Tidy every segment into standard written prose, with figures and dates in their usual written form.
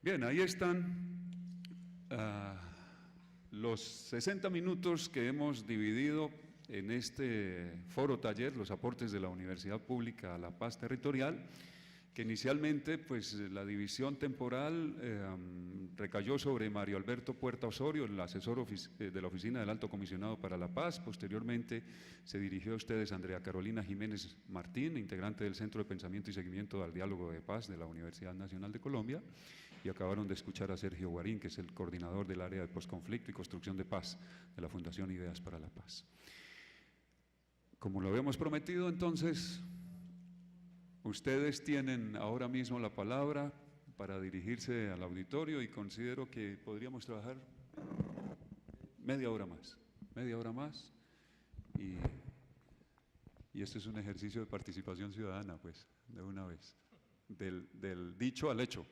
Bien, ahí están los 60 minutos que hemos dividido en este foro taller, los aportes de la Universidad Pública a la Paz Territorial, que inicialmente pues la división temporal recayó sobre Mario Alberto Puerta Osorio, el asesor de la Oficina del Alto Comisionado para la Paz. Posteriormente se dirigió a ustedes Andrea Carolina Jiménez Martín, integrante del Centro de Pensamiento y Seguimiento al Diálogo de Paz de la Universidad Nacional de Colombia, y acabaron de escuchar a Sergio Guarín, que es el coordinador del área de posconflicto y construcción de paz de la Fundación Ideas para la Paz. Como lo habíamos prometido, entonces, ustedes tienen ahora mismo la palabra para dirigirse al auditorio y considero que podríamos trabajar media hora más y este es un ejercicio de participación ciudadana, pues, de una vez, del dicho al hecho.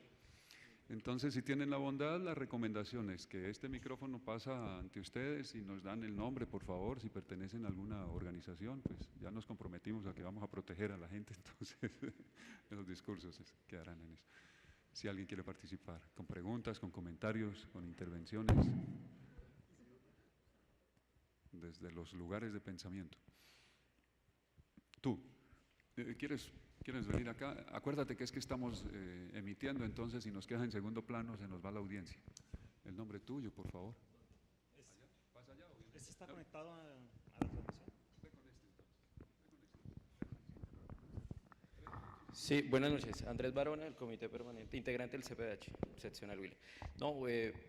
Entonces, si tienen la bondad, la recomendación es que este micrófono pasa ante ustedes y nos dan el nombre, por favor, si pertenecen a alguna organización, pues ya nos comprometimos a que vamos a proteger a la gente, entonces los discursos quedarán en eso. Si alguien quiere participar, con preguntas, con comentarios, con intervenciones, desde los lugares de pensamiento. Tú, ¿quieres venir acá? Acuérdate que es que estamos emitiendo, entonces si nos queda en segundo plano se nos va la audiencia. El nombre tuyo, por favor. ¿Vas allá o vienes? ¿Este está conectado a la transmisión? Ve con este entonces. Sí, buenas noches. Andrés Barona, del Comité Permanente, integrante del CPDH, seccional Huila. No,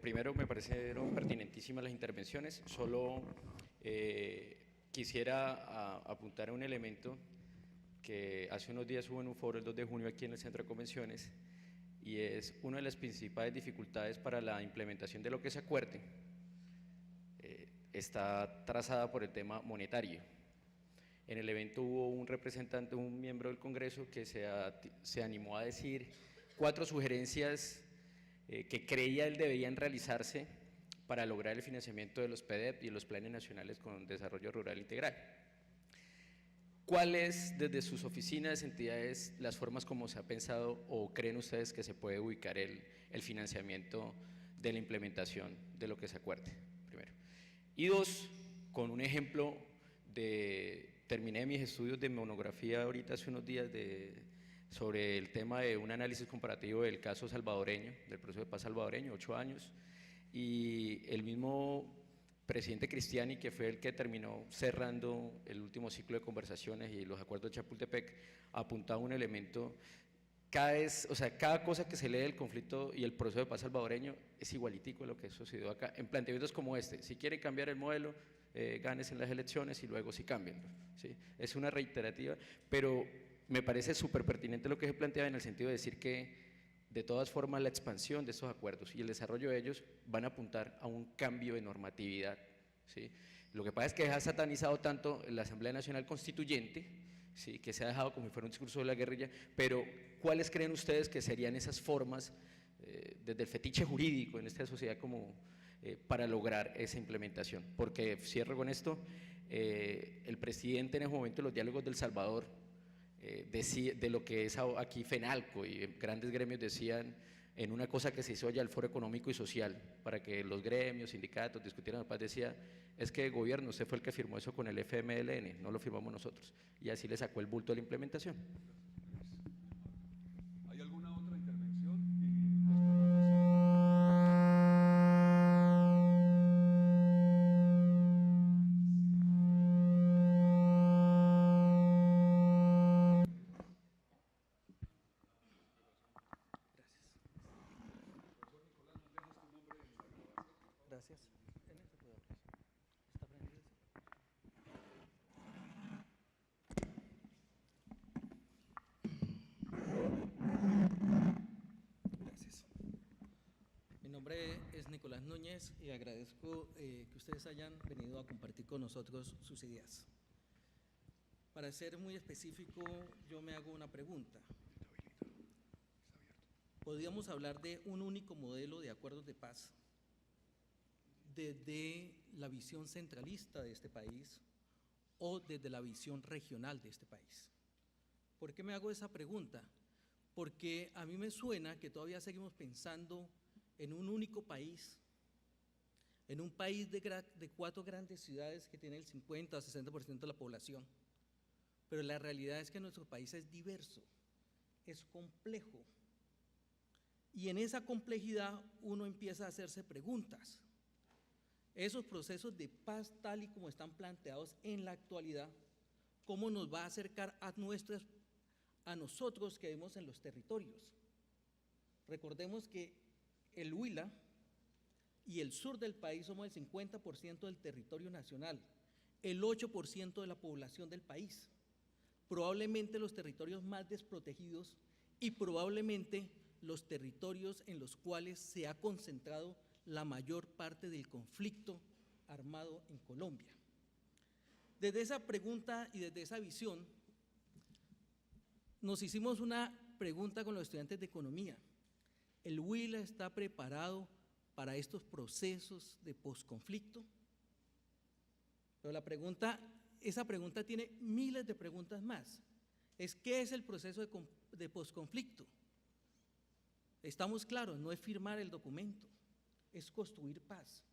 primero me parecieron pertinentísimas las intervenciones, solo quisiera apuntar a un elemento que hace unos días hubo en un foro el 2 de junio aquí en el Centro de Convenciones, y es una de las principales dificultades para la implementación de lo que se acuerde, está trazada por el tema monetario. En el evento hubo un representante, un miembro del Congreso que se animó a decir 4 sugerencias que creía él deberían realizarse para lograr el financiamiento de los PDEP y los planes nacionales con desarrollo rural integral. ¿Cuáles desde sus oficinas, entidades, las formas como se ha pensado o creen ustedes que se puede ubicar el financiamiento de la implementación de lo que se acuerde? Primero. Y 2, con un ejemplo terminé mis estudios de monografía ahorita hace unos días sobre el tema de un análisis comparativo del caso salvadoreño, del proceso de paz salvadoreño, 8 años, y el mismo presidente Cristiani, que fue el que terminó cerrando el último ciclo de conversaciones y los acuerdos de Chapultepec, apuntaba un elemento. Cada cosa que se lee del conflicto y el proceso de paz salvadoreño es igualitico a lo que sucedió acá, en planteamientos como este. Si quieren cambiar el modelo, ganes en las elecciones y luego sí cambien, ¿sí? Es una reiterativa, pero me parece súper pertinente lo que se plantea en el sentido de decir que de todas formas la expansión de estos acuerdos y el desarrollo de ellos van a apuntar a un cambio de normatividad, ¿sí? Lo que pasa es que se ha satanizado tanto la Asamblea Nacional Constituyente, sí, que se ha dejado como si fuera un discurso de la guerrilla, pero ¿cuáles creen ustedes que serían esas formas desde el fetiche jurídico en esta sociedad como para lograr esa implementación? Porque cierro con esto, el presidente en ese momento de los diálogos del Salvador de lo que es aquí FENALCO y grandes gremios decían en una cosa que se hizo allá el Foro Económico y Social para que los gremios, sindicatos discutieran la paz, decía, es que el gobierno, usted fue el que firmó eso con el FMLN, no lo firmamos nosotros, y así le sacó el bulto de la implementación. ¿Hay alguna otra intervención? Gracias. En este puedo abrir. ¿Está prendido eso? Gracias. Mi nombre es Nicolás Núñez y agradezco que ustedes hayan venido a compartir con nosotros sus ideas. Para ser muy específico, yo me hago una pregunta. ¿Podríamos hablar de un único modelo de acuerdos de paz desde la visión centralista de este país o desde la visión regional de este país? ¿Por qué me hago esa pregunta? porque a mí me suena que todavía seguimos pensando en un único país, en un país de 4 grandes ciudades que tiene el 50 o 60% de la población. Pero la realidad es que nuestro país es diverso, es complejo. Y en esa complejidad uno empieza a hacerse preguntas. Esos procesos de paz tal y como están planteados en la actualidad, ¿cómo nos va a acercar a nosotros que vivimos en los territorios? Recordemos que el Huila y el sur del país somos el 50% del territorio nacional, el 8% de la población del país, probablemente los territorios más desprotegidos y probablemente los territorios en los cuales se ha concentrado la mayor parte del conflicto armado en Colombia. Desde esa pregunta y desde esa visión, nos hicimos una pregunta con los estudiantes de economía. ¿El Huila está preparado para estos procesos de posconflicto? Pero esa pregunta tiene miles de preguntas más. ¿Qué es el proceso de posconflicto? Estamos claros, no es firmar el documento, es construir paz.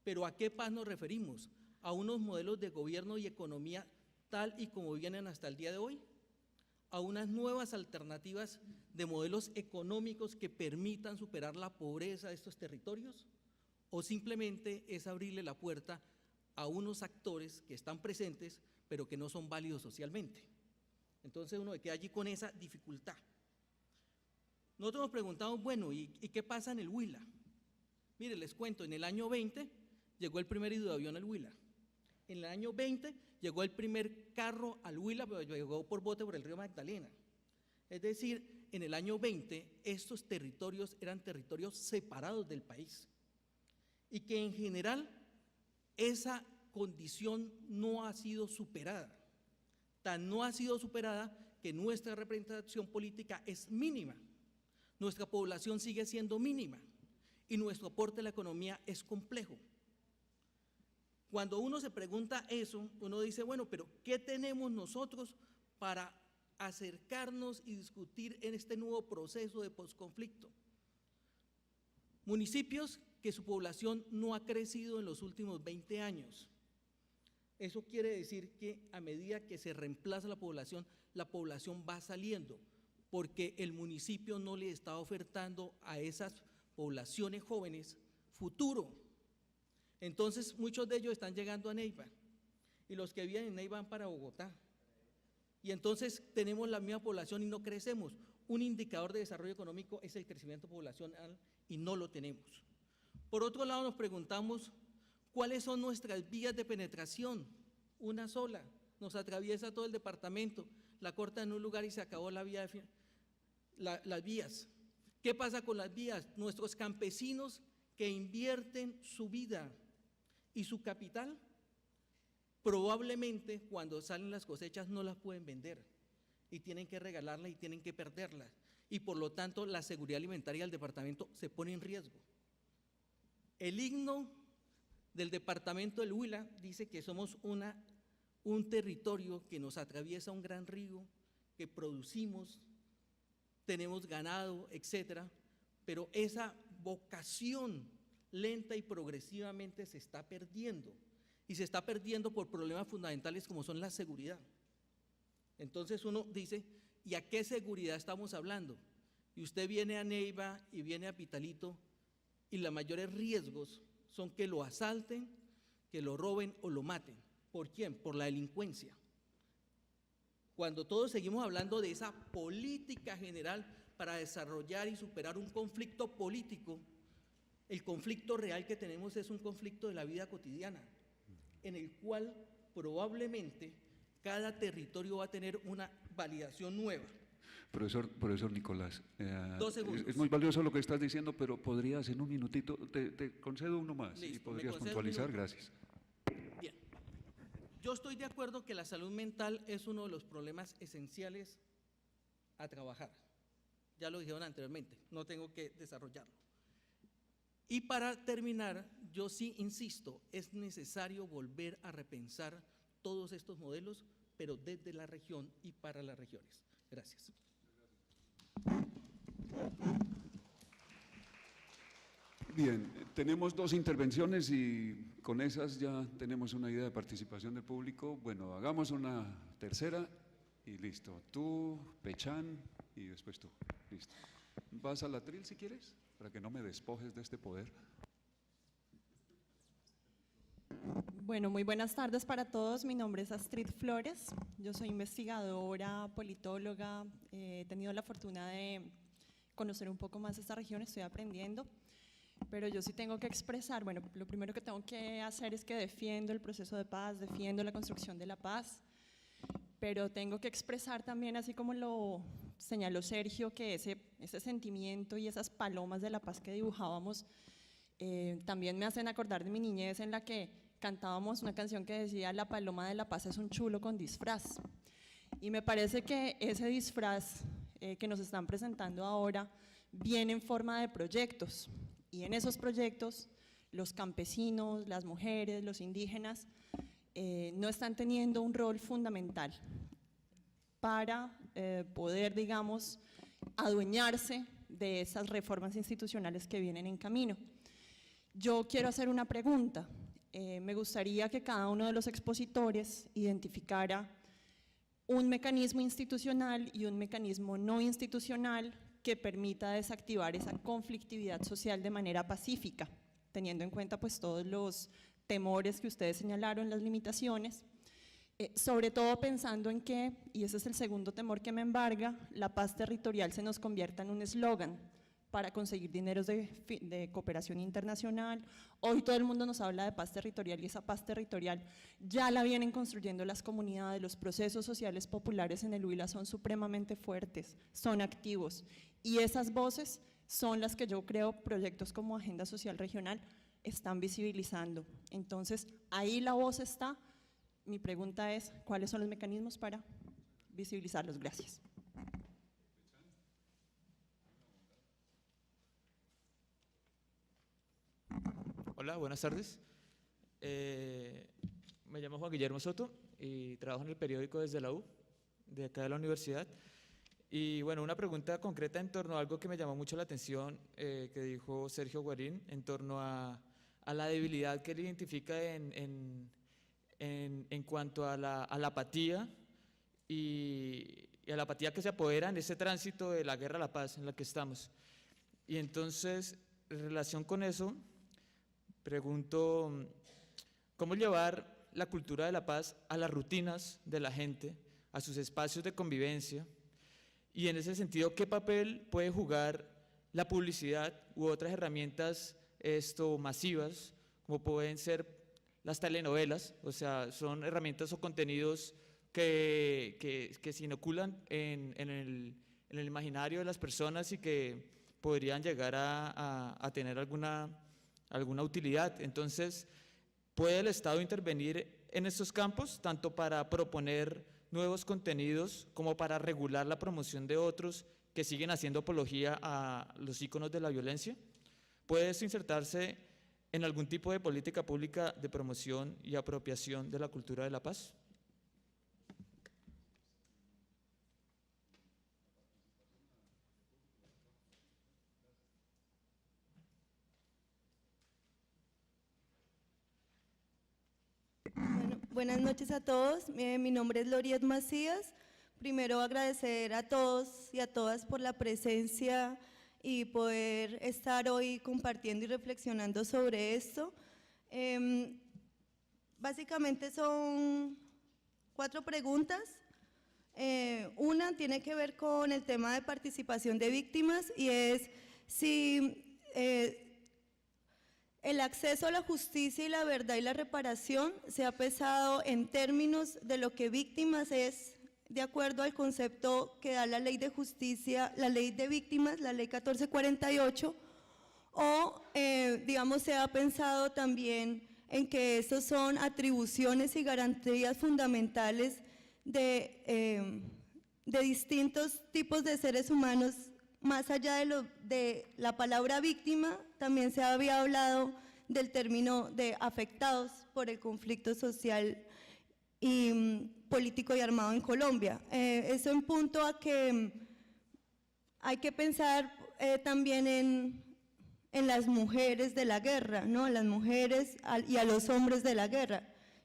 ¿Pero a qué paz nos referimos? ¿A unos modelos de gobierno y economía tal y como vienen hasta el día de hoy? ¿A unas nuevas alternativas de modelos económicos que permitan superar la pobreza de estos territorios? ¿O simplemente es abrirle la puerta a unos actores que están presentes pero que no son válidos socialmente? Entonces uno queda allí con esa dificultad. Nosotros nos preguntamos, bueno, ¿y qué pasa en el Huila? Mire, les cuento, en el año 20 llegó el primer hidroavión al Huila. En el año 20 llegó el primer carro al Huila, pero llegó por bote por el río Magdalena. Es decir, en el año 20 estos territorios eran territorios separados del país y que en general esa condición no ha sido superada. Tan no ha sido superada que nuestra representación política es mínima. Nuestra población sigue siendo mínima y nuestro aporte a la economía es complejo. Cuando uno se pregunta eso, uno dice, bueno, pero ¿qué tenemos nosotros para acercarnos y discutir en este nuevo proceso de posconflicto? Municipios que su población no ha crecido en los últimos 20 años. Eso quiere decir que a medida que se reemplaza la población va saliendo, porque el municipio no le está ofertando a esas poblaciones jóvenes futuro. Entonces muchos de ellos están llegando a Neiva y los que viven en Neiva van para Bogotá. Y entonces tenemos la misma población y no crecemos. Un indicador de desarrollo económico es el crecimiento poblacional y no lo tenemos. Por otro lado nos preguntamos, ¿cuáles son nuestras vías de penetración? Una sola, nos atraviesa todo el departamento, la corta en un lugar y se acabó la vía las vías. ¿Qué pasa con las vías? Nuestros campesinos que invierten su vida y su capital, probablemente cuando salen las cosechas no las pueden vender y tienen que regalarlas y tienen que perderlas y por lo tanto la seguridad alimentaria del departamento se pone en riesgo. El himno del departamento del Huila dice que somos un territorio que nos atraviesa un gran río, que producimos, tenemos ganado, etcétera, pero esa vocación lenta y progresivamente se está perdiendo, y se está perdiendo por problemas fundamentales como son la seguridad. Entonces uno dice, ¿y a qué seguridad estamos hablando? Y usted viene a Neiva y viene a Pitalito, y los mayores riesgos son que lo asalten, que lo roben o lo maten. ¿Por quién? Por la delincuencia. Cuando todos seguimos hablando de esa política general para desarrollar y superar un conflicto político, el conflicto real que tenemos es un conflicto de la vida cotidiana, en el cual probablemente cada territorio va a tener una validación nueva. Profesor Nicolás, 2 segundos. Es muy valioso lo que estás diciendo, pero podrías en un minutito, te concedo uno más. Listo, y podrías puntualizar, gracias. Bien, yo estoy de acuerdo que la salud mental es uno de los problemas esenciales a trabajar. Ya lo dijeron anteriormente, no tengo que desarrollarlo. Y para terminar, yo sí insisto, es necesario volver a repensar todos estos modelos, pero desde la región y para las regiones. Gracias. Bien, tenemos 2 intervenciones y con esas ya tenemos una idea de participación del público. Bueno, hagamos una tercera y listo. Tú, Pechán y después tú. Listo. ¿Vas al atril si quieres? Para que no me despojes de este poder. Bueno, muy buenas tardes para todos. Mi nombre es Astrid Flores. Yo soy investigadora, politóloga. He tenido la fortuna de conocer un poco más esta región, estoy aprendiendo. Pero yo sí tengo que expresar, bueno, lo primero que tengo que hacer es que defiendo el proceso de paz, defiendo la construcción de la paz, pero tengo que expresar también, así como lo señaló Sergio, que ese sentimiento y esas palomas de la paz que dibujábamos también me hacen acordar de mi niñez, en la que cantábamos una canción que decía: la paloma de la paz es un chulo con disfraz. Y me parece que ese disfraz que nos están presentando ahora viene en forma de proyectos. Y en esos proyectos, los campesinos, las mujeres, los indígenas, no están teniendo un rol fundamental para poder, digamos, adueñarse de esas reformas institucionales que vienen en camino. Yo quiero hacer una pregunta. Me gustaría que cada uno de los expositores identificara un mecanismo institucional y un mecanismo no institucional que permita desactivar esa conflictividad social de manera pacífica, teniendo en cuenta pues todos los temores que ustedes señalaron, las limitaciones, sobre todo pensando en que, y ese es el segundo temor que me embarga, la paz territorial se nos convierta en un eslogan para conseguir dineros de cooperación internacional. Hoy todo el mundo nos habla de paz territorial y esa paz territorial ya la vienen construyendo las comunidades. Los procesos sociales populares en el Huila son supremamente fuertes, son activos, y esas voces son las que yo creo proyectos como Agenda Social Regional están visibilizando. Entonces, ahí la voz está. Mi pregunta es, ¿cuáles son los mecanismos para visibilizarlos? Gracias. Hola, buenas tardes. Me llamo Juan Guillermo Soto y trabajo en el periódico Desde la U, de acá de la universidad. Y bueno, una pregunta concreta en torno a algo que me llamó mucho la atención, que dijo Sergio Guarín, en torno a la debilidad que él identifica en cuanto a la apatía y a la apatía que se apodera en ese tránsito de la guerra a la paz en la que estamos. Y entonces, en relación con eso, pregunto, ¿cómo llevar la cultura de la paz a las rutinas de la gente, a sus espacios de convivencia? Y en ese sentido, ¿qué papel puede jugar la publicidad u otras herramientas masivas, como pueden ser las telenovelas? O sea, son herramientas o contenidos que se inoculan en el imaginario de las personas y que podrían llegar a tener alguna utilidad. Entonces, ¿puede el Estado intervenir en estos campos, tanto para proponer nuevos contenidos como para regular la promoción de otros que siguen haciendo apología a los íconos de la violencia? ¿Puede esto insertarse en algún tipo de política pública de promoción y apropiación de la cultura de la paz? Bueno, buenas noches a todos. Mi nombre es Loriet Macías. Primero agradecer a todos y a todas por la presencia y poder estar hoy compartiendo y reflexionando sobre esto. Básicamente son 4 preguntas. Una tiene que ver con el tema de participación de víctimas y es si el acceso a la justicia y la verdad y la reparación se ha pensado en términos de lo que víctimas es, de acuerdo al concepto que da la ley de justicia, la ley de víctimas, la ley 1448, o digamos se ha pensado también en que estos son atribuciones y garantías fundamentales de distintos tipos de seres humanos. Más allá de la palabra víctima, también se había hablado del término de afectados por el conflicto social y político y armado en Colombia. Eso en punto a que hay que pensar también en las mujeres de la guerra, ¿no? A las mujeres y a los hombres de la guerra,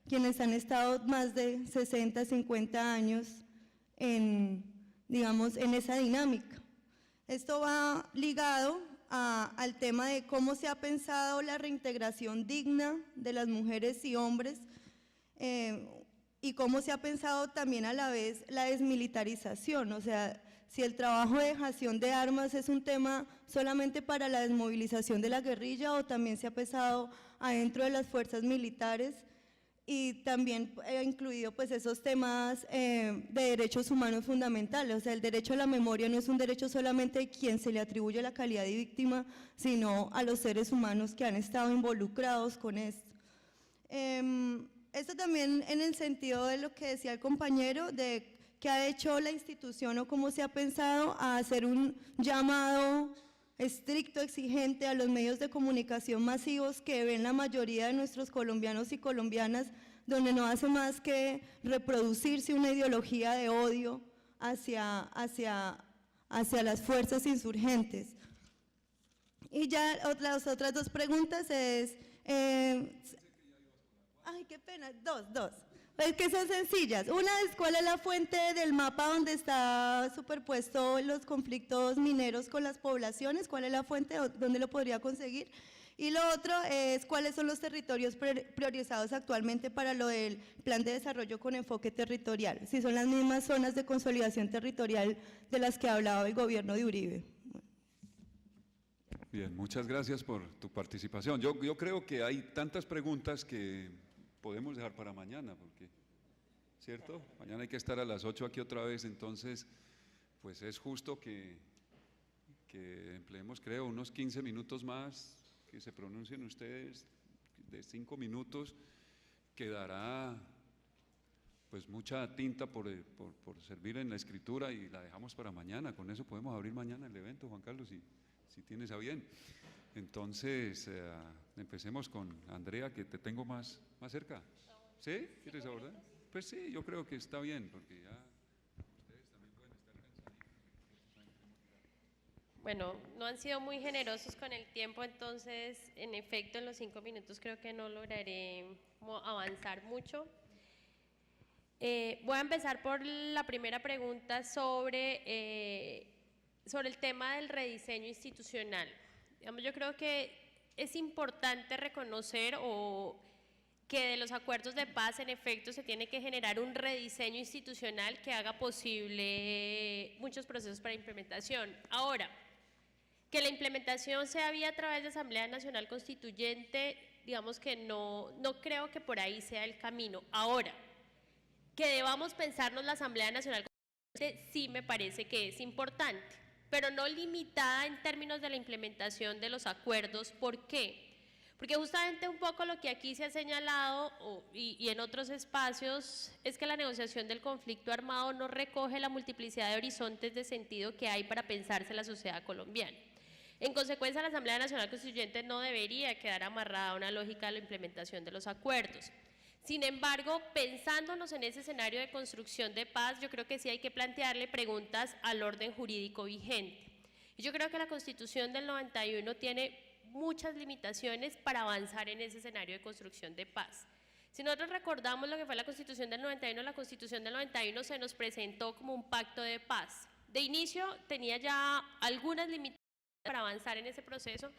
quienes han estado más de 60, 50 años digamos, en esa dinámica. Esto va ligado al tema de cómo se ha pensado la reintegración digna de las mujeres y hombres y cómo se ha pensado también a la vez la desmilitarización, o sea, si el trabajo de dejación de armas es un tema solamente para la desmovilización de la guerrilla o también se ha pensado adentro de las fuerzas militares y también incluido pues esos temas de derechos humanos fundamentales, o sea, el derecho a la memoria no es un derecho solamente de quien se le atribuye la calidad de víctima, sino a los seres humanos que han estado involucrados con esto. Esto también en el sentido de lo que decía el compañero, de qué ha hecho la institución o cómo se ha pensado a hacer un llamado estricto, exigente a los medios de comunicación masivos que ven la mayoría de nuestros colombianos y colombianas, donde no hace más que reproducirse una ideología de odio hacia las fuerzas insurgentes. Y ya las otras dos preguntas es… ay, qué pena, dos. Es que son sencillas. Una es cuál es la fuente del mapa donde está superpuesto los conflictos mineros con las poblaciones, cuál es la fuente, dónde lo podría conseguir. Y lo otro es cuáles son los territorios priorizados actualmente para lo del plan de desarrollo con enfoque territorial, si son las mismas zonas de consolidación territorial de las que hablaba el gobierno de Uribe. Bien, muchas gracias por tu participación. Yo creo que hay tantas preguntas que podemos dejar para mañana, porque, ¿cierto? Mañana hay que estar a las 8 aquí otra vez, entonces, pues es justo que empleemos, creo, unos 15 minutos más, que se pronuncien ustedes de 5 minutos, que dará pues mucha tinta por servir en la escritura y la dejamos para mañana. Con eso podemos abrir mañana el evento, Juan Carlos, si tienes a bien. Entonces, empecemos con Andrea, que te tengo más cerca. ¿Sí? ¿Quieres abordar? Pues sí, yo creo que está bien, porque ya ustedes también pueden estar cansaditos. Bueno, no han sido muy generosos con el tiempo, entonces, en efecto, en los 5 minutos creo que no lograré avanzar mucho. Voy a empezar por la primera pregunta sobre el tema del rediseño institucional. Digamos, yo creo que es importante reconocer que de los acuerdos de paz, en efecto, se tiene que generar un rediseño institucional que haga posible muchos procesos para implementación. Ahora, que la implementación sea vía a través de Asamblea Nacional Constituyente, digamos que no creo que por ahí sea el camino. Ahora, que debamos pensarnos la Asamblea Nacional Constituyente, sí me parece que es importante, pero no limitada en términos de la implementación de los acuerdos. ¿Por qué? Porque justamente un poco lo que aquí se ha señalado y en otros espacios es que la negociación del conflicto armado no recoge la multiplicidad de horizontes de sentido que hay para pensarse la sociedad colombiana. En consecuencia, la Asamblea Nacional Constituyente no debería quedar amarrada a una lógica de la implementación de los acuerdos. Sin embargo, pensándonos en ese escenario de construcción de paz, yo creo que sí hay que plantearle preguntas al orden jurídico vigente. Y yo creo que la Constitución del 91 tiene muchas limitaciones para avanzar en ese escenario de construcción de paz. Si nosotros recordamos lo que fue la Constitución del 91, la Constitución del 91 se nos presentó como un pacto de paz. De inicio tenía ya algunas limitaciones para avanzar en ese proceso,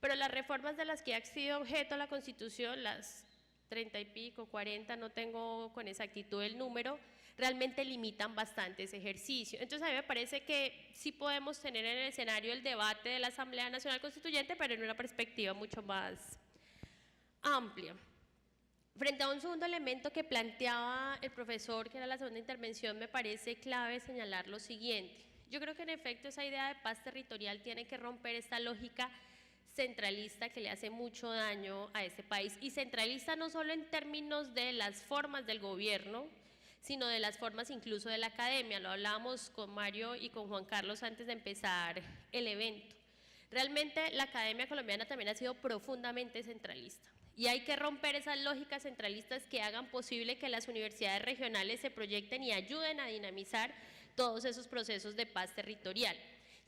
pero las reformas de las que ha sido objeto la Constitución, las 30 y pico, 40, no tengo con exactitud el número, realmente limitan bastante ese ejercicio. Entonces a mí me parece que sí podemos tener en el escenario el debate de la Asamblea Nacional Constituyente, pero en una perspectiva mucho más amplia. Frente a un segundo elemento que planteaba el profesor, que era la segunda intervención, me parece clave señalar lo siguiente. Yo creo que en efecto esa idea de paz territorial tiene que romper esta lógica centralista que le hace mucho daño a este país, y centralista no solo en términos de las formas del gobierno, sino de las formas incluso de la academia. Lo hablábamos con Mario y con Juan Carlos antes de empezar el evento. Realmente la academia colombiana también ha sido profundamente centralista, y hay que romper esas lógicas centralistas que hagan posible que las universidades regionales se proyecten y ayuden a dinamizar todos esos procesos de paz territorial.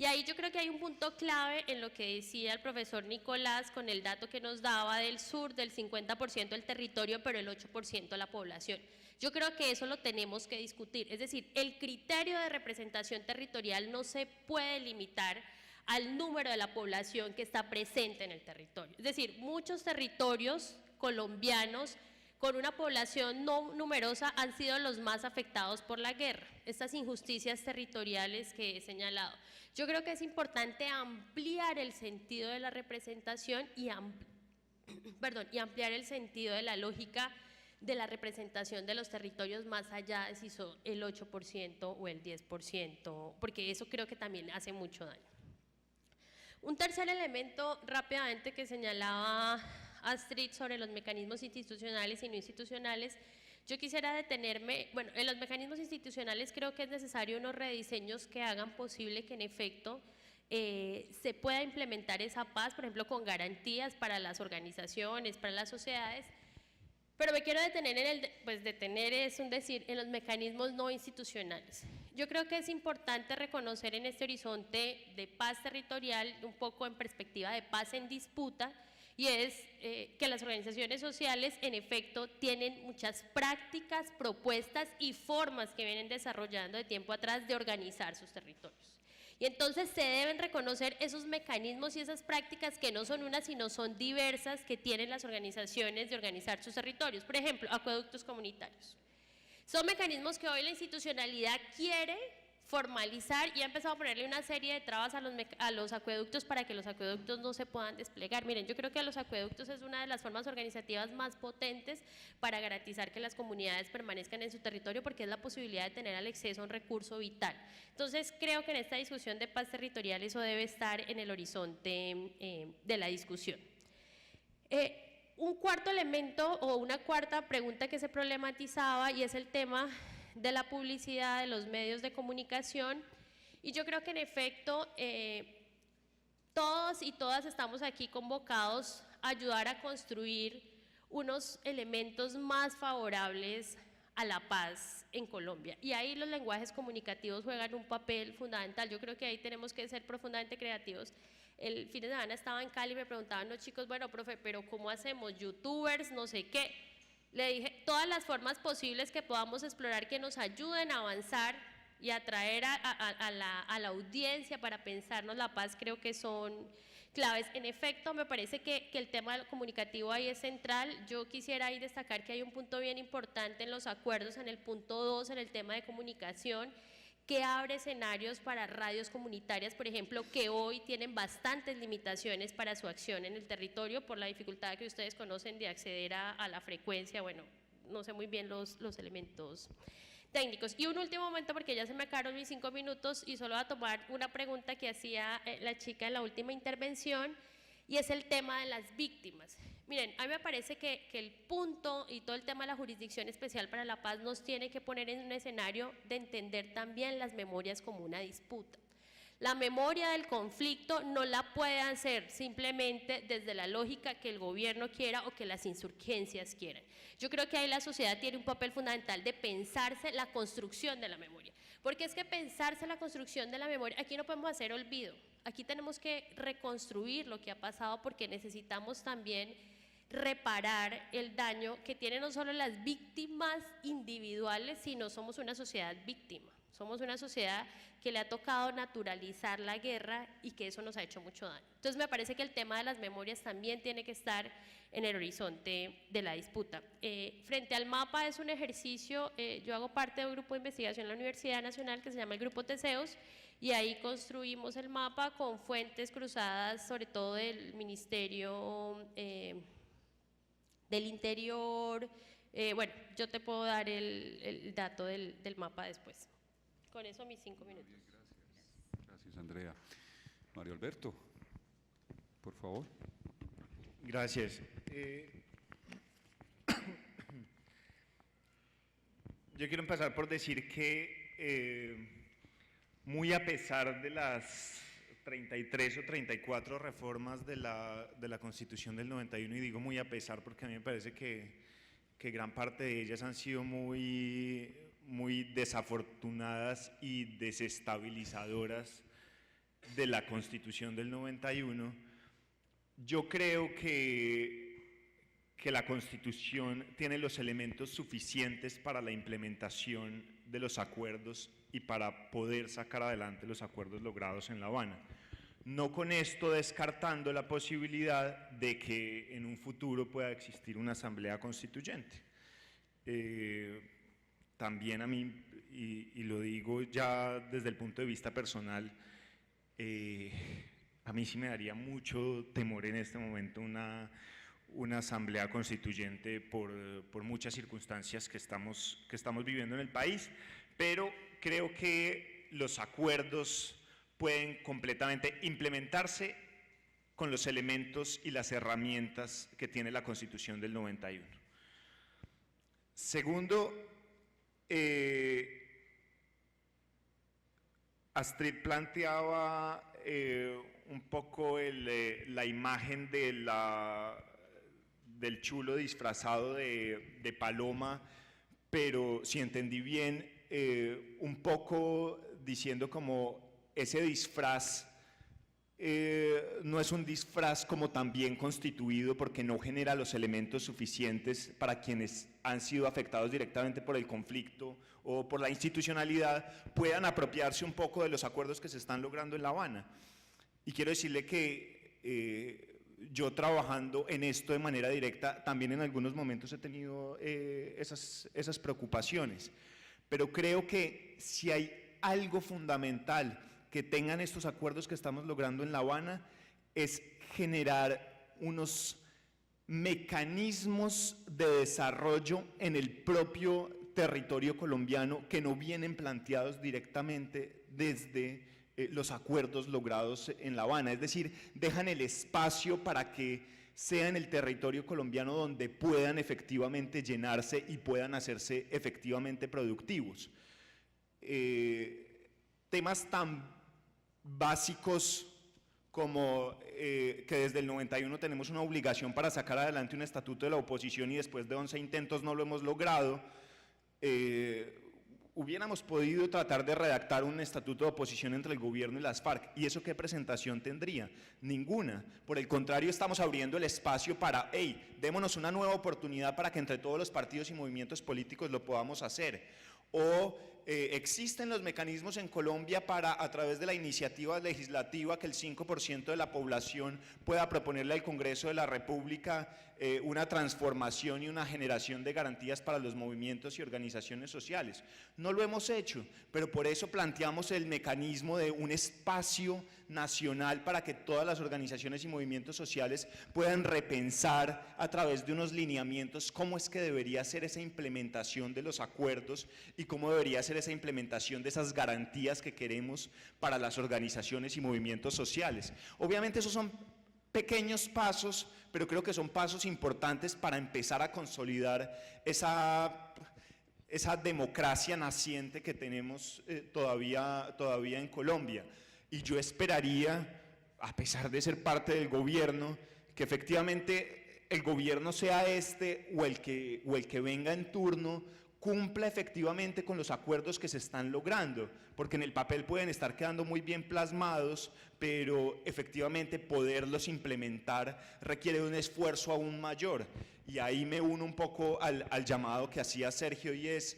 Y ahí yo creo que hay un punto clave en lo que decía el profesor Nicolás con el dato que nos daba del sur, del 50% del territorio, pero el 8% de la población. Yo creo que eso lo tenemos que discutir, es decir, el criterio de representación territorial no se puede limitar al número de la población que está presente en el territorio. Es decir, muchos territorios colombianos con una población no numerosa han sido los más afectados por la guerra, estas injusticias territoriales que he señalado. Yo creo que es importante ampliar el sentido de la representación y ampliar el sentido de la lógica de la representación de los territorios más allá de si son el 8% o el 10%, porque eso creo que también hace mucho daño. Un tercer elemento rápidamente que señalaba Astrid sobre los mecanismos institucionales y no institucionales, yo quisiera detenerme, bueno, en los mecanismos institucionales creo que es necesario unos rediseños que hagan posible que en efecto se pueda implementar esa paz, por ejemplo, con garantías para las organizaciones, para las sociedades, pero me quiero detener detener es un decir, en los mecanismos no institucionales. Yo creo que es importante reconocer en este horizonte de paz territorial, un poco en perspectiva de paz en disputa, y es que las organizaciones sociales en efecto tienen muchas prácticas, propuestas y formas que vienen desarrollando de tiempo atrás de organizar sus territorios. Y entonces se deben reconocer esos mecanismos y esas prácticas que no son unas, sino son diversas que tienen las organizaciones de organizar sus territorios. Por ejemplo, acueductos comunitarios. Son mecanismos que hoy la institucionalidad quiere formalizar y ha empezado a ponerle una serie de trabas a los acueductos para que los acueductos no se puedan desplegar. Miren, yo creo que los acueductos es una de las formas organizativas más potentes para garantizar que las comunidades permanezcan en su territorio, porque es la posibilidad de tener al acceso a un recurso vital. Entonces, creo que en esta discusión de paz territorial eso debe estar en el horizonte de la discusión. Un cuarto elemento o una cuarta pregunta que se problematizaba y es el tema de la publicidad, de los medios de comunicación, y yo creo que en efecto todos y todas estamos aquí convocados a ayudar a construir unos elementos más favorables a la paz en Colombia, y ahí los lenguajes comunicativos juegan un papel fundamental. Yo creo que ahí tenemos que ser profundamente creativos. El fin de semana estaba en Cali y me preguntaban los chicos, bueno, profe, pero ¿cómo hacemos? ¿Youtubers? No sé qué. Le dije, todas las formas posibles que podamos explorar que nos ayuden a avanzar y atraer a la audiencia para pensarnos la paz, creo que son claves. En efecto, me parece que el tema comunicativo ahí es central. Yo quisiera ahí destacar que hay un punto bien importante en los acuerdos, en el punto 2, en el tema de comunicación, que abre escenarios para radios comunitarias, por ejemplo, que hoy tienen bastantes limitaciones para su acción en el territorio por la dificultad que ustedes conocen de acceder a la frecuencia. Bueno, no sé muy bien los elementos técnicos. Y un último momento, porque ya se me acabaron mis 5 minutos, y solo voy a tomar una pregunta que hacía la chica en la última intervención, y es el tema de las víctimas. Miren, a mí me parece que el punto y todo el tema de la Jurisdicción Especial para la Paz nos tiene que poner en un escenario de entender también las memorias como una disputa. La memoria del conflicto no la puede hacer simplemente desde la lógica que el gobierno quiera o que las insurgencias quieran. Yo creo que ahí la sociedad tiene un papel fundamental de pensarse la construcción de la memoria, porque es que pensarse la construcción de la memoria, aquí no podemos hacer olvido, aquí tenemos que reconstruir lo que ha pasado, porque necesitamos también reparar el daño que tienen no solo las víctimas individuales, sino somos una sociedad víctima, somos una sociedad que le ha tocado naturalizar la guerra y que eso nos ha hecho mucho daño. Entonces me parece que el tema de las memorias también tiene que estar en el horizonte de la disputa. Frente al mapa es un ejercicio, yo hago parte de un grupo de investigación en la Universidad Nacional que se llama el Grupo Teseos, y ahí construimos el mapa con fuentes cruzadas, sobre todo del Ministerio del Interior. Bueno, yo te puedo dar el dato del mapa después. Con eso mis 5 minutos. Bien, gracias Andrea. Mario Alberto, por favor. Gracias. Yo quiero empezar por decir que muy a pesar de las 33 o 34 reformas de la Constitución del 91, y digo muy a pesar porque a mí me parece que gran parte de ellas han sido muy desafortunadas y desestabilizadoras de la Constitución del 91, yo creo que la Constitución tiene los elementos suficientes para la implementación de los acuerdos y para poder sacar adelante los acuerdos logrados en La Habana. No con esto descartando la posibilidad de que en un futuro pueda existir una asamblea constituyente. También a mí, y lo digo ya desde el punto de vista personal, a mí sí me daría mucho temor en este momento una asamblea constituyente por muchas circunstancias que estamos viviendo en el país, pero creo que los acuerdos pueden completamente implementarse con los elementos y las herramientas que tiene la Constitución del 91. Segundo, Astrid planteaba un poco la imagen del chulo disfrazado de paloma, pero si entendí bien, un poco diciendo como ese disfraz no es un disfraz como tan bien constituido porque no genera los elementos suficientes para quienes han sido afectados directamente por el conflicto o por la institucionalidad puedan apropiarse un poco de los acuerdos que se están logrando en La Habana. Y quiero decirle que yo trabajando en esto de manera directa también en algunos momentos he tenido esas preocupaciones, pero creo que si hay algo fundamental que tengan estos acuerdos que estamos logrando en La Habana es generar unos mecanismos de desarrollo en el propio territorio colombiano que no vienen planteados directamente desde los acuerdos logrados en La Habana, es decir, dejan el espacio para que sea en el territorio colombiano donde puedan efectivamente llenarse y puedan hacerse efectivamente productivos. Temas tan básicos como que desde el 91 tenemos una obligación para sacar adelante un estatuto de la oposición y después de 11 intentos no lo hemos logrado, hubiéramos podido tratar de redactar un estatuto de oposición entre el gobierno y las FARC. ¿Y eso qué presentación tendría? Ninguna. Por el contrario, estamos abriendo el espacio para, hey, démonos una nueva oportunidad para que entre todos los partidos y movimientos políticos lo podamos hacer. O existen los mecanismos en Colombia para, a través de la iniciativa legislativa, que el 5% de la población pueda proponerle al Congreso de la República una transformación y una generación de garantías para los movimientos y organizaciones sociales. No lo hemos hecho, pero por eso planteamos el mecanismo de un espacio nacional para que todas las organizaciones y movimientos sociales puedan repensar a través de unos lineamientos cómo es que debería ser esa implementación de los acuerdos y cómo debería ser esa implementación de esas garantías que queremos para las organizaciones y movimientos sociales. Obviamente esos son pequeños pasos, pero creo que son pasos importantes para empezar a consolidar esa democracia naciente que tenemos todavía en Colombia. Y yo esperaría, a pesar de ser parte del gobierno, que efectivamente el gobierno sea este o el que venga en turno, cumpla efectivamente con los acuerdos que se están logrando, porque en el papel pueden estar quedando muy bien plasmados, pero efectivamente poderlos implementar requiere un esfuerzo aún mayor. Y ahí me uno un poco al llamado que hacía Sergio, y es,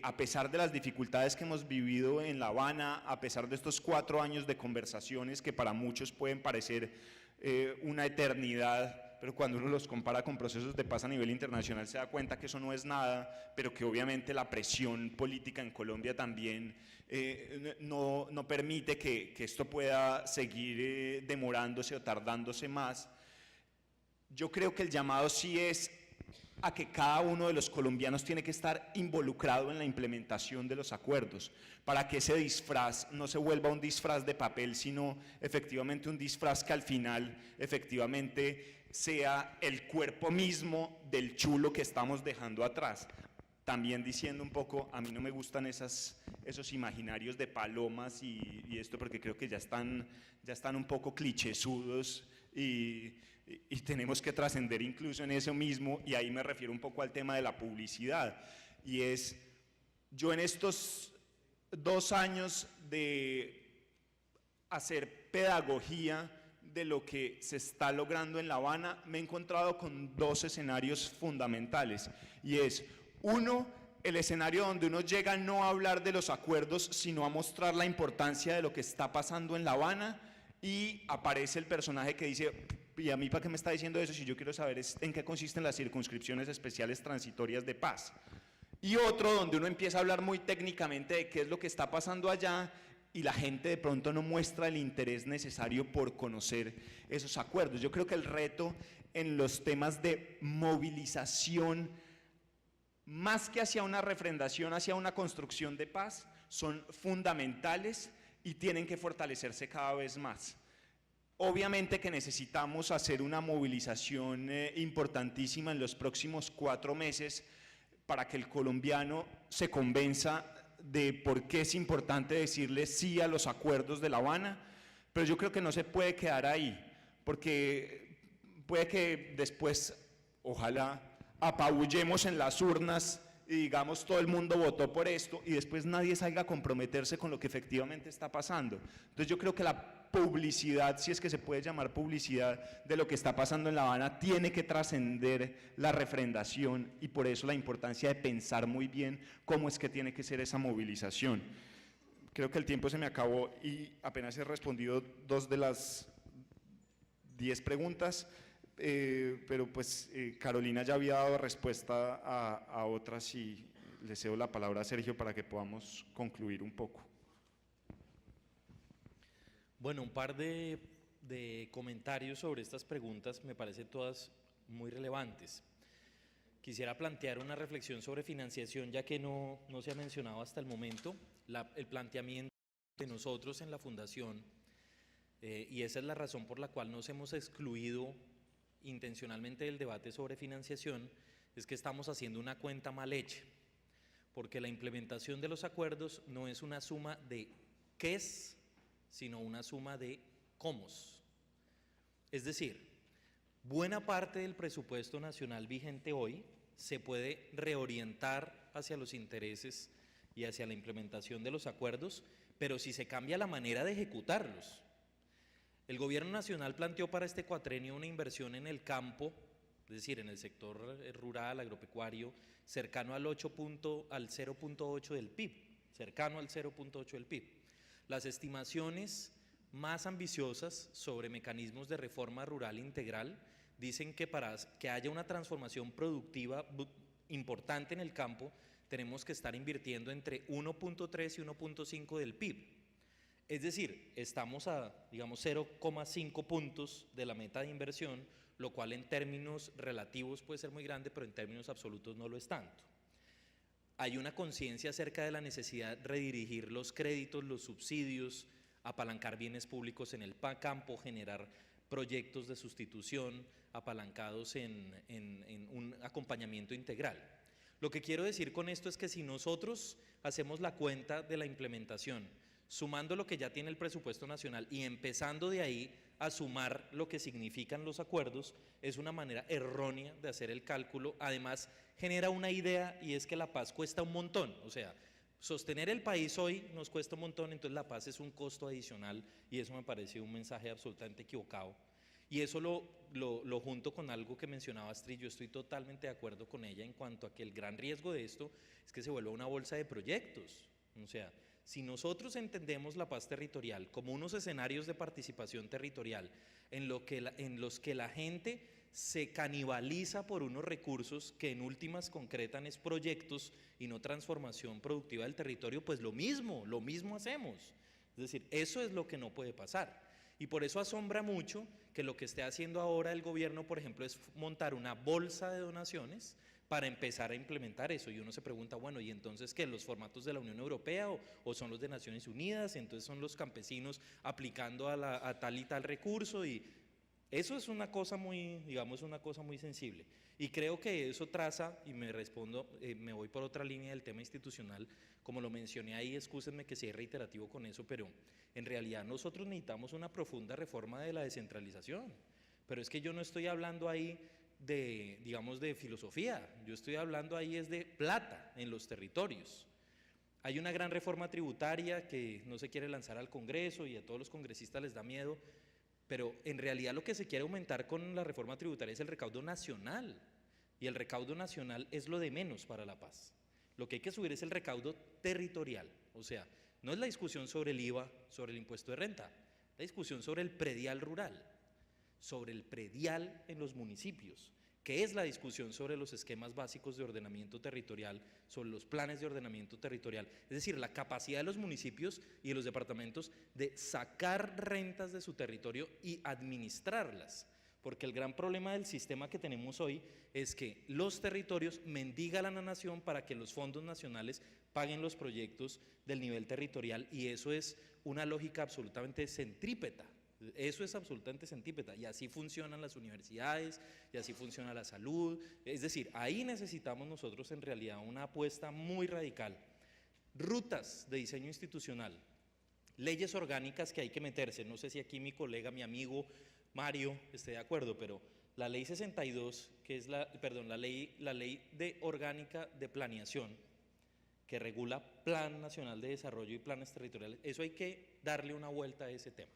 a pesar de las dificultades que hemos vivido en La Habana, a pesar de estos 4 años de conversaciones que para muchos pueden parecer una eternidad, pero cuando uno los compara con procesos de paz a nivel internacional se da cuenta que eso no es nada, pero que obviamente la presión política en Colombia también no permite que esto pueda seguir demorándose o tardándose más. Yo creo que el llamado sí es a que cada uno de los colombianos tiene que estar involucrado en la implementación de los acuerdos, para que ese disfraz no se vuelva un disfraz de papel, sino efectivamente un disfraz que al final efectivamente sea el cuerpo mismo del chulo que estamos dejando atrás. También diciendo un poco, a mí no me gustan esos imaginarios de palomas y esto, porque creo que ya están un poco clichésudos y tenemos que trascender incluso en eso mismo, y ahí me refiero un poco al tema de la publicidad. Y es, yo en estos 2 años de hacer pedagogía de lo que se está logrando en La Habana, me he encontrado con dos escenarios fundamentales, y es, uno, el escenario donde uno llega no a hablar de los acuerdos, sino a mostrar la importancia de lo que está pasando en La Habana, y aparece el personaje que dice, ¿y a mí para qué me está diciendo eso si yo quiero saber en qué consisten las circunscripciones especiales transitorias de paz? Y otro donde uno empieza a hablar muy técnicamente de qué es lo que está pasando allá, y la gente de pronto no muestra el interés necesario por conocer esos acuerdos. Yo creo que el reto en los temas de movilización, más que hacia una refrendación, hacia una construcción de paz, son fundamentales y tienen que fortalecerse cada vez más. Obviamente que necesitamos hacer una movilización importantísima en los próximos 4 meses para que el colombiano se convenza de por qué es importante decirle sí a los acuerdos de La Habana, pero yo creo que no se puede quedar ahí, porque puede que después, ojalá, apabullemos en las urnas y digamos todo el mundo votó por esto y después nadie salga a comprometerse con lo que efectivamente está pasando. Entonces yo creo que la publicidad, si es que se puede llamar publicidad, de lo que está pasando en La Habana tiene que trascender la refrendación, y por eso la importancia de pensar muy bien cómo es que tiene que ser esa movilización. Creo que el tiempo se me acabó y apenas he respondido 2 de las 10 preguntas, pero pues Carolina ya había dado respuesta a otras y le cedo la palabra a Sergio para que podamos concluir un poco. Bueno, un par de comentarios sobre estas preguntas, me parecen todas muy relevantes. Quisiera plantear una reflexión sobre financiación, ya que no se ha mencionado hasta el momento. El planteamiento de nosotros en la Fundación, y esa es la razón por la cual nos hemos excluido intencionalmente del debate sobre financiación, es que estamos haciendo una cuenta mal hecha, porque la implementación de los acuerdos no es una suma de qués, sino una suma de cómos. Es decir, buena parte del presupuesto nacional vigente hoy se puede reorientar hacia los intereses y hacia la implementación de los acuerdos, pero si se cambia la manera de ejecutarlos. El gobierno nacional planteó para este cuatrenio una inversión en el campo, es decir, en el sector rural, agropecuario, cercano al 0.8 del PIB, cercano al 0.8 del PIB. Las estimaciones más ambiciosas sobre mecanismos de reforma rural integral dicen que para que haya una transformación productiva importante en el campo, tenemos que estar invirtiendo entre 1.3 y 1.5 del PIB. Es decir, estamos a, digamos, 0,5 puntos de la meta de inversión, lo cual en términos relativos puede ser muy grande, pero en términos absolutos no lo es tanto. Hay una conciencia acerca de la necesidad de redirigir los créditos, los subsidios, apalancar bienes públicos en el campo, generar proyectos de sustitución apalancados en un acompañamiento integral. Lo que quiero decir con esto es que si nosotros hacemos la cuenta de la implementación, sumando lo que ya tiene el presupuesto nacional y empezando de ahí a sumar lo que significan los acuerdos, es una manera errónea de hacer el cálculo. Además, genera una idea, y es que la paz cuesta un montón. O sea, sostener el país hoy nos cuesta un montón, entonces la paz es un costo adicional, y eso me parece un mensaje absolutamente equivocado. Y eso lo junto con algo que mencionaba Astrid. Yo estoy totalmente de acuerdo con ella en cuanto a que el gran riesgo de esto es que se vuelva una bolsa de proyectos. O sea, si nosotros entendemos la paz territorial como unos escenarios de participación territorial en los que la gente se canibaliza por unos recursos que en últimas concretan es proyectos y no transformación productiva del territorio, pues lo mismo hacemos. Es decir, eso es lo que no puede pasar. Y por eso asombra mucho que lo que esté haciendo ahora el gobierno, por ejemplo, es montar una bolsa de donaciones para empezar a implementar eso. Y uno se pregunta, bueno, ¿y entonces qué? ¿Los formatos de la Unión Europea o son los de Naciones Unidas? Entonces son los campesinos aplicando a tal y tal recurso, y eso es una cosa muy, digamos, una cosa muy sensible. Y creo que eso traza, y me voy por otra línea del tema institucional, como lo mencioné ahí, excúsenme que sea reiterativo con eso, pero en realidad nosotros necesitamos una profunda reforma de la descentralización. Pero es que yo no estoy hablando ahí de, digamos, de filosofía, yo estoy hablando ahí es de plata en los territorios. Hay una gran reforma tributaria que no se quiere lanzar al Congreso y a todos los congresistas les da miedo, pero en realidad lo que se quiere aumentar con la reforma tributaria es el recaudo nacional, y el recaudo nacional es lo de menos para la paz. Lo que hay que subir es el recaudo territorial, o sea, no es la discusión sobre el IVA, sobre el impuesto de renta, la discusión sobre el predial rural, sobre el predial en los municipios, que es la discusión sobre los esquemas básicos de ordenamiento territorial, sobre los planes de ordenamiento territorial, es decir, la capacidad de los municipios y de los departamentos de sacar rentas de su territorio y administrarlas, porque el gran problema del sistema que tenemos hoy es que los territorios mendigan a la nación para que los fondos nacionales paguen los proyectos del nivel territorial, y eso es una lógica absolutamente centrípeta. Eso es absolutamente centrípeta, y así funcionan las universidades, y así funciona la salud. Es decir, ahí necesitamos nosotros en realidad una apuesta muy radical. Rutas de diseño institucional, leyes orgánicas que hay que meterse. No sé si aquí mi colega, mi amigo Mario esté de acuerdo, pero la ley 62, que es la ley de orgánica de planeación, que regula Plan Nacional de Desarrollo y planes territoriales, eso hay que darle una vuelta a ese tema.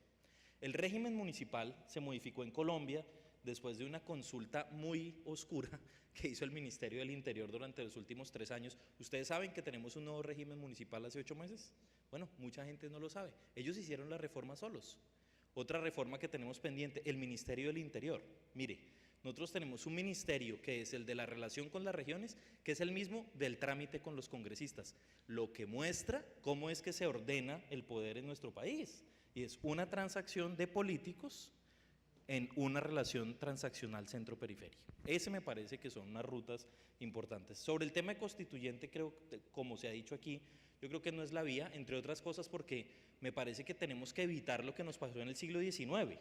El régimen municipal se modificó en Colombia después de una consulta muy oscura que hizo el Ministerio del Interior durante los últimos 3 años. ¿Ustedes saben que tenemos un nuevo régimen municipal hace 8 meses? Bueno, mucha gente no lo sabe. Ellos hicieron la reforma solos. Otra reforma que tenemos pendiente, el Ministerio del Interior. Mire, nosotros tenemos un ministerio que es el de la relación con las regiones, que es el mismo del trámite con los congresistas, lo que muestra cómo es que se ordena el poder en nuestro país. Y es una transacción de políticos en una relación transaccional centro-periferia. Ese me parece que son unas rutas importantes. Sobre el tema constituyente, creo, como se ha dicho aquí, yo creo que no es la vía, entre otras cosas porque me parece que tenemos que evitar lo que nos pasó en el siglo XIX,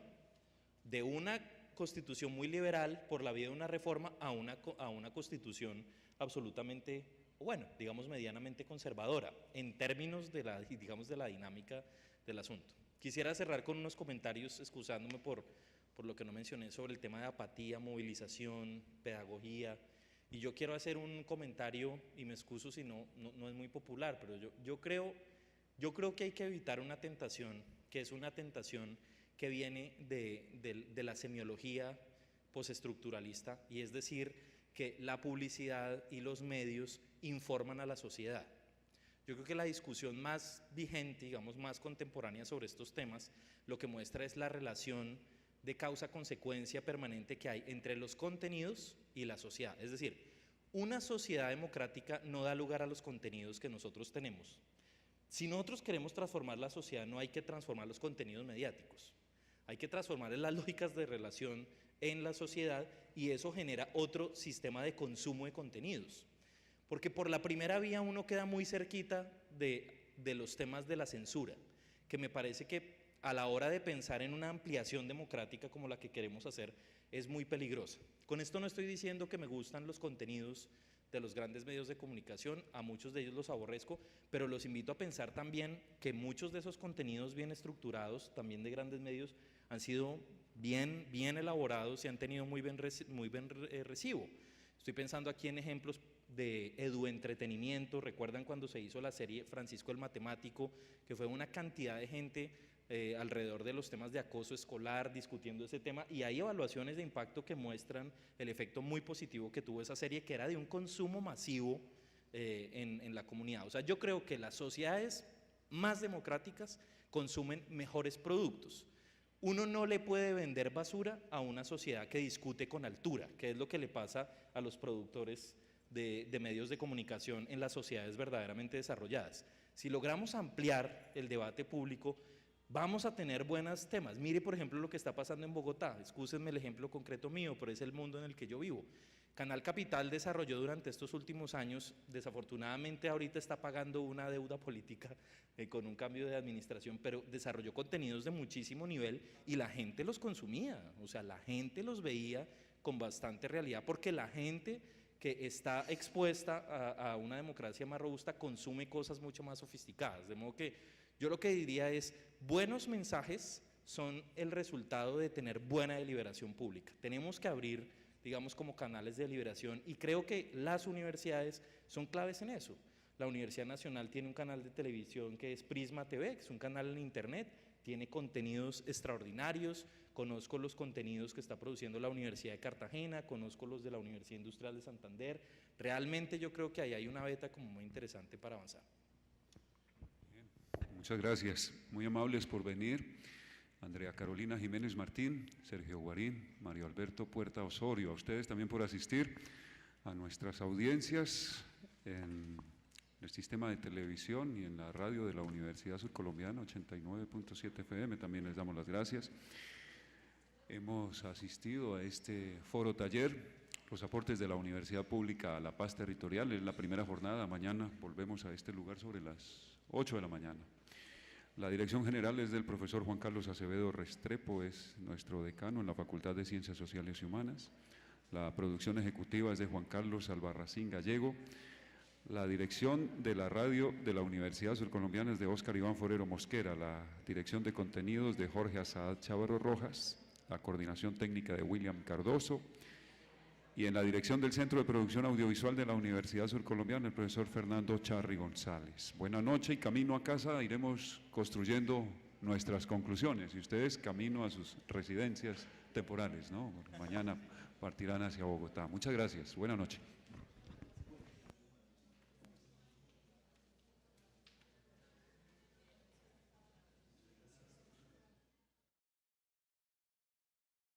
de una constitución muy liberal por la vía de una reforma a una constitución absolutamente, bueno, digamos medianamente conservadora, en términos de la dinámica del asunto. Quisiera cerrar con unos comentarios, excusándome por lo que no mencioné sobre el tema de apatía, movilización, pedagogía, y yo quiero hacer un comentario, y me excuso si no es muy popular, pero yo creo que hay que evitar una tentación, que es una tentación que viene de la semiología postestructuralista, y es decir, que la publicidad y los medios informan a la sociedad. Yo creo que la discusión más vigente, digamos más contemporánea sobre estos temas, lo que muestra es la relación de causa-consecuencia permanente que hay entre los contenidos y la sociedad. Es decir, una sociedad democrática no da lugar a los contenidos que nosotros tenemos. Si nosotros queremos transformar la sociedad, no hay que transformar los contenidos mediáticos. Hay que transformar las lógicas de relación en la sociedad, y eso genera otro sistema de consumo de contenidos. Porque por la primera vía uno queda muy cerquita de los temas de la censura, que me parece que a la hora de pensar en una ampliación democrática como la que queremos hacer es muy peligrosa. Con esto no estoy diciendo que me gustan los contenidos de los grandes medios de comunicación, a muchos de ellos los aborrezco, pero los invito a pensar también que muchos de esos contenidos bien estructurados, también de grandes medios, han sido bien elaborados y han tenido muy buen recibo. Estoy pensando aquí en ejemplos de eduentretenimiento. ¿Recuerdan cuando se hizo la serie Francisco el Matemático? Que fue una cantidad de gente alrededor de los temas de acoso escolar, discutiendo ese tema, y hay evaluaciones de impacto que muestran el efecto muy positivo que tuvo esa serie, que era de un consumo masivo en la comunidad. O sea, yo creo que las sociedades más democráticas consumen mejores productos. Uno no le puede vender basura a una sociedad que discute con altura, que es lo que le pasa a los productores de medios de comunicación en las sociedades verdaderamente desarrolladas. Si logramos ampliar el debate público, vamos a tener buenos temas. Mire, por ejemplo, lo que está pasando en Bogotá. Excúsenme el ejemplo concreto mío, pero es el mundo en el que yo vivo. Canal Capital desarrolló durante estos últimos años, desafortunadamente ahorita está pagando una deuda política con un cambio de administración, pero desarrolló contenidos de muchísimo nivel y la gente los consumía, o sea, la gente los veía con bastante realidad, porque la gente que está expuesta a una democracia más robusta consume cosas mucho más sofisticadas. De modo que yo lo que diría es, buenos mensajes son el resultado de tener buena deliberación pública. Tenemos que abrir, digamos, como canales de deliberación, y creo que las universidades son claves en eso. La Universidad Nacional tiene un canal de televisión que es Prisma TV, que es un canal en internet, tiene contenidos extraordinarios, conozco los contenidos que está produciendo la Universidad de Cartagena, conozco los de la Universidad Industrial de Santander, realmente yo creo que ahí hay una beta como muy interesante para avanzar. Muchas gracias, muy amables por venir. Andrea Carolina Jiménez Martín, Sergio Guarín, Mario Alberto Puerta Osorio, a ustedes también por asistir a nuestras audiencias en el sistema de televisión y en la radio de la Universidad Surcolombiana, 89.7 FM, también les damos las gracias. Hemos asistido a este foro taller, los aportes de la Universidad Pública a la Paz Territorial, es la primera jornada, mañana volvemos a este lugar sobre las 8 de la mañana. La dirección general es del profesor Juan Carlos Acevedo Restrepo, es nuestro decano en la Facultad de Ciencias Sociales y Humanas. La producción ejecutiva es de Juan Carlos Albarracín Gallego. La dirección de la radio de la Universidad Surcolombiana es de Óscar Iván Forero Mosquera. La dirección de contenidos de Jorge Asad Chávaro Rojas. La coordinación técnica de William Cardoso. Y en la dirección del Centro de Producción Audiovisual de la Universidad Surcolombiana, el profesor Fernando Charri González. Buena noche y camino a casa iremos construyendo nuestras conclusiones y ustedes camino a sus residencias temporales, ¿no? Mañana partirán hacia Bogotá. Muchas gracias. Buena noche.